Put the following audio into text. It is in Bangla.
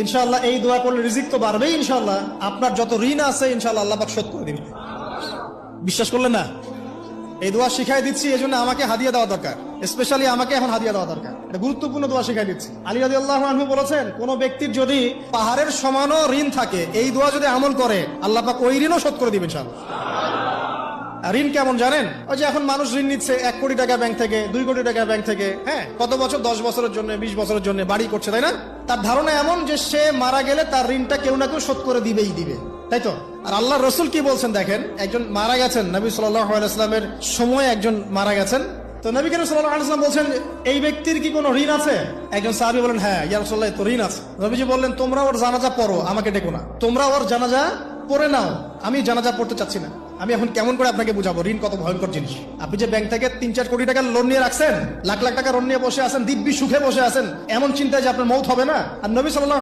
ইনশাআল্লাহ এই দোয়া করলে রিজিক তো বাড়বেই ইনশাআল্লাহ। আপনার যত ঋণ আছে ইনশাআল্লাহ আল্লাহ পাক শোধ করে দিবেন। বিশ্বাস করলেন না? এই দোয়া শিখাই দিচ্ছি, এই জন্য আমাকে হাদিয়া দেওয়া দরকার, স্পেশালি আমাকে এখন হাদিয়া দেওয়া দরকার। এটা গুরুত্বপূর্ণ দোয়া শিখাই দিচ্ছি। আলী রাদিয়াল্লাহু আনহু বলেছেন, কোন ব্যক্তির যদি পাহাড়ের সমানও ঋণ থাকে, এই দোয়া যদি আমল করে আল্লাহ পাক ওই ঋণও শোধ করে দিবেন ইনশাআল্লাহ। ঋণ কেমন জানেন? ওই যে এখন মানুষ ঋণ নিচ্ছে 1 কোটি টাকা ব্যাংক থেকে, 2 কোটি টাকা ব্যাংক থেকে, হ্যাঁ, কত বছর, 10 বছরের জন্য, 20 বছরের জন্য বাড়ি করছে, তাই না? তার ধারণা এমন যে সে মারা গেলে তার ঋণটা কেউ না কেউ শোধ করে দিবেই দিবে, তাই তো? আর আল্লাহ রসুল কি বলছেন দেখেন, একজন মারা গেছেন, নবী সাল্লাল্লাহু আলাইহি ওয়াসাল্লামের সময় একজন মারা গেছেন। তো নবী করিম সাল্লাল্লাহু আলাইহি ওয়াসাল্লাম বলছেন, এই ব্যক্তির কি কোনো ঋণ আছে? একজন সাহাবী বলেন, হ্যাঁ ইয়া রাসূলুল্লাহ, তো ঋণ আছে। নবীজি বললেন, তোমরা ওর জানাজা পড়ো, আমাকে ডেকো না। তোমরা ওর জানাজা পড়ে নাও, আমি জানাজা পড়তে চাচ্ছি না। আমি এখন কেমন করে আপনাকে বুঝাবো ঋণ কত ভয়ঙ্কর জিনিস? আপনি যে ব্যাংক থেকে 3-4 কোটি টাকার লোন নিয়ে রাখছেন, লাখ লাখ টাকা লোন নিয়ে বসে আছেন, দিব্যি সুখে বসে আছেন, এমন চিন্তায় যে আপনার মৌত হবে না। আর নবী সাল্লাল্লাহু